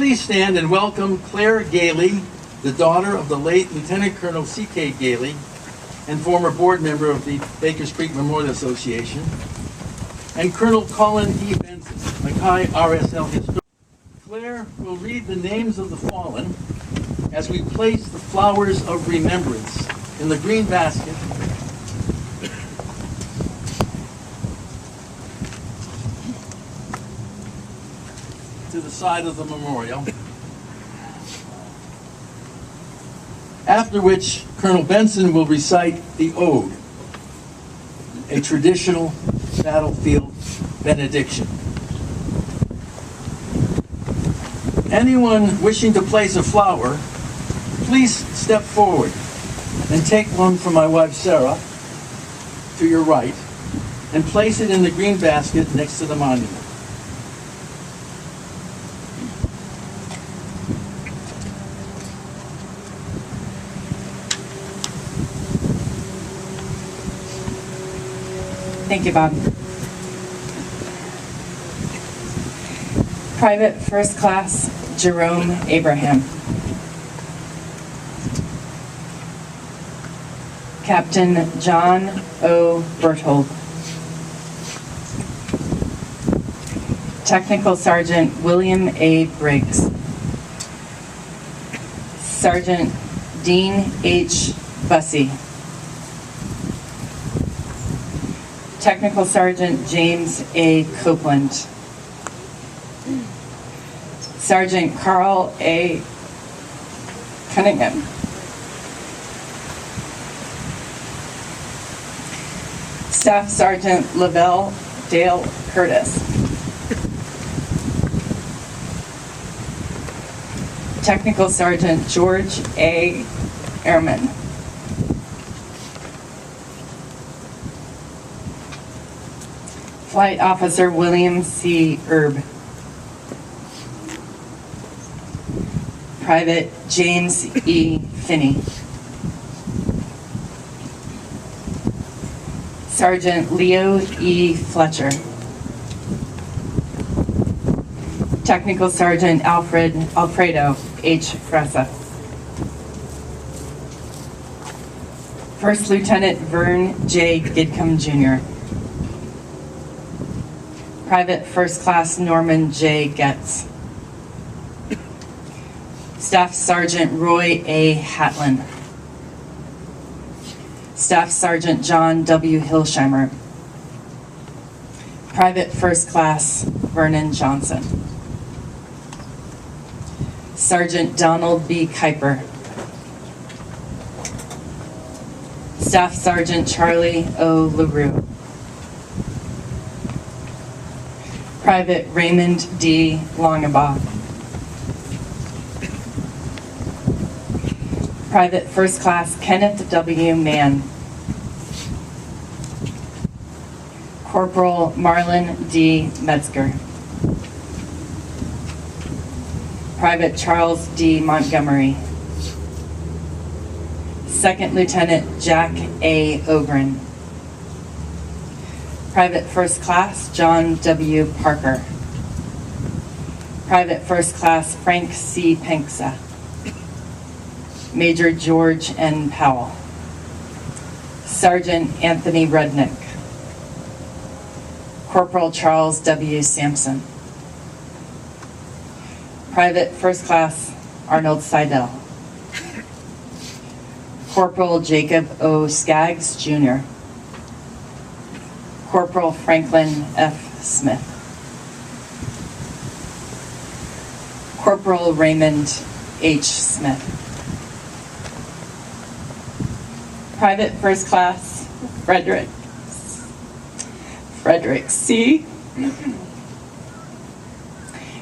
please stand and welcome Claire Gailey, the daughter of the late Lieutenant Colonel C.K. Gailey and former board member of the Bakers Creek Memorial Association, and Colonel Colin E. Benson, Mackay RSL historian. Claire will read the names of the fallen as we place the flowers of remembrance in the green basket to the side of the memorial, after which Colonel Benson will recite the ode, a traditional battlefield benediction. Anyone wishing to place a flower, please step forward and take one from my wife Sarah to your right and place it in the green basket next to the monument. Thank you, Bob. Private First Class Jerome Abraham. Captain John O. Berthold. Technical Sergeant William A. Briggs. Sergeant Dean H. Bussey. Technical Sergeant James A. Copeland. Sergeant Carl A. Cunningham. Staff Sergeant Lavelle Dale Curtis. Technical Sergeant George A. Ehrman. Flight Officer William C. Erb. Private James E. Finney. Sergeant Leo E. Fletcher. Technical Sergeant Alfredo H. Fressa. First Lieutenant Vern J. Gidcombe Jr. Private First Class Norman J. Getz. Staff Sergeant Roy A. Hatlin. Staff Sergeant John W. Hilsheimer. Private First Class Vernon Johnson. Sergeant Donald B. Kuiper. Staff Sergeant Charlie O. LaRue. Private Raymond D. Longabaugh. Private First Class Kenneth W. Mann. Corporal Marlon D. Metzger. Private Charles D. Montgomery. Second Lieutenant Jack A. Ogren. Private First Class John W. Parker. Private First Class Frank C. Penksa. Major George N. Powell. Sergeant Anthony Rudnick. Corporal Charles W. Sampson. Private First Class Arnold Seidel. Corporal Jacob O. Skaggs, Jr. Corporal Franklin F. Smith. Corporal Raymond H. Smith. Private First Class Frederick C.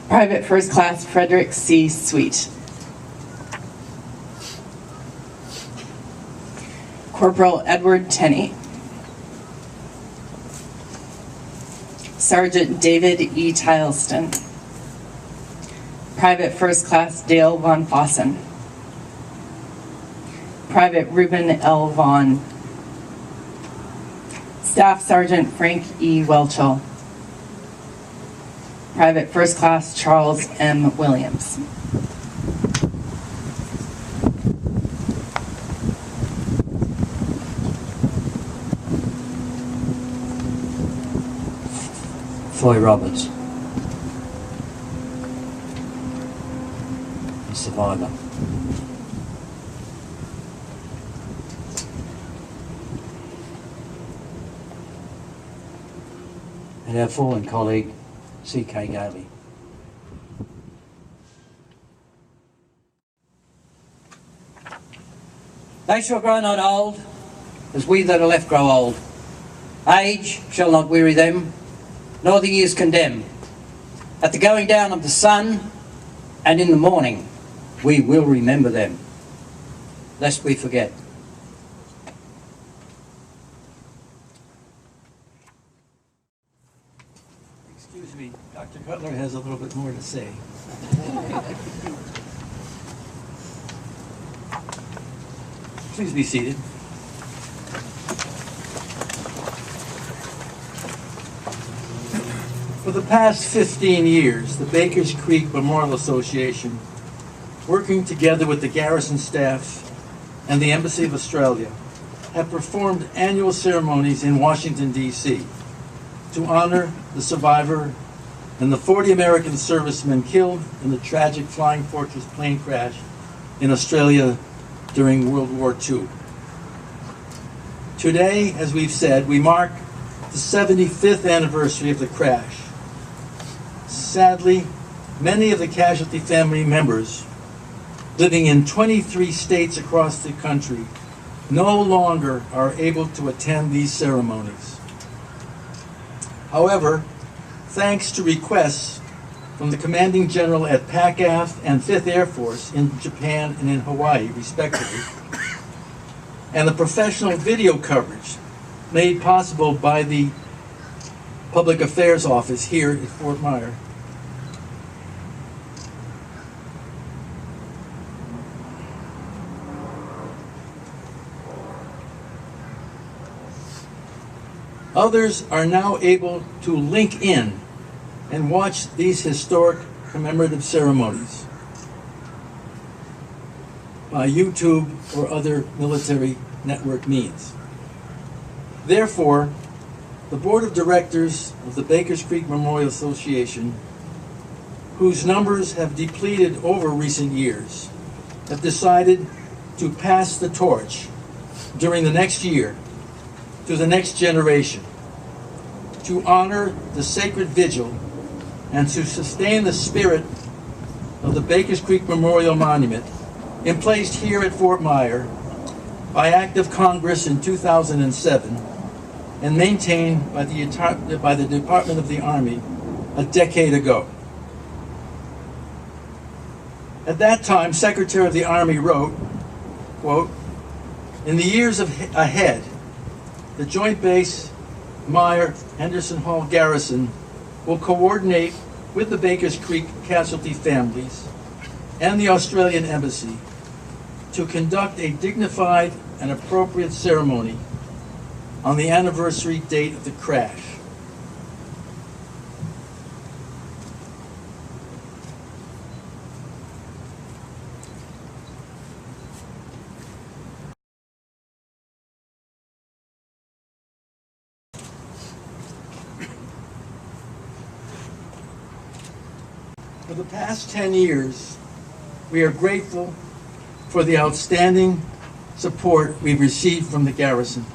Private First Class Frederick C. Sweet. Corporal Edward Tenney. Sergeant David E. Tileston. Private First Class Dale Von Fossen. Private Reuben L. Vaughn. Staff Sergeant Frank E. Welchel. Private First Class Charles M. Williams. Floyd Roberts, a survivor. And our fallen colleague, C.K. Gailey. They shall grow not old, as we that are left grow old. Age shall not weary them, nor the years condemn. At the going down of the sun and in the morning, we will remember them, lest we forget. Excuse me, Dr. Cutler has a little bit more to say. Please be seated. For the past 15 years, the Bakers Creek Memorial Association, working together with the garrison staff and the Embassy of Australia, have performed annual ceremonies in Washington, D.C. to honor the survivor and the 40 American servicemen killed in the tragic Flying Fortress plane crash in Australia during World War II. Today, as we've said, we mark the 75th anniversary of the crash. Sadly, many of the casualty family members living in 23 states across the country no longer are able to attend these ceremonies. However, thanks to requests from the Commanding General at PACAF and 5th Air Force in Japan and in Hawaii, respectively, and the professional video coverage made possible by the Public Affairs Office here at Fort Myer, others are now able to link in and watch these historic commemorative ceremonies by YouTube or other military network means. Therefore, the Board of Directors of the Bakers Creek Memorial Association, whose numbers have depleted over recent years, have decided to pass the torch during the next year to the next generation, to honor the sacred vigil and to sustain the spirit of the Bakers Creek Memorial Monument, emplaced here at Fort Myer by Act of Congress in 2007 and maintained by the Department of the Army a decade ago. At that time, Secretary of the Army wrote, quote, "In the years ahead, the Joint Base Myer Henderson Hall Garrison will coordinate with the Bakers Creek casualty families and the Australian Embassy to conduct a dignified and appropriate ceremony on the anniversary date of the crash. For the past 10 years, we are grateful for the outstanding support we've received from the garrison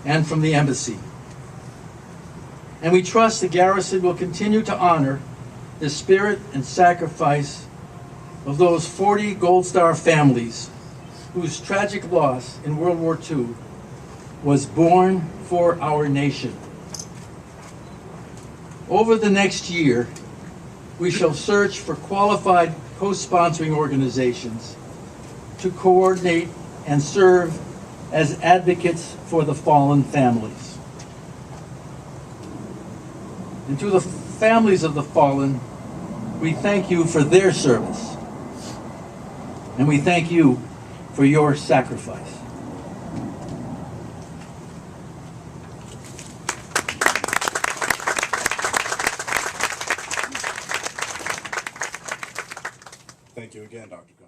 and from the embassy. And we trust the garrison will continue to honor the spirit and sacrifice of those 40 Gold Star families whose tragic loss in World War II was born for our nation. Over the next year, we shall search for qualified co-sponsoring organizations to coordinate and serve as advocates for the fallen families. And to the families of the fallen, we thank you for their service, and we thank you for your sacrifice. Thank you again, Dr. Cook.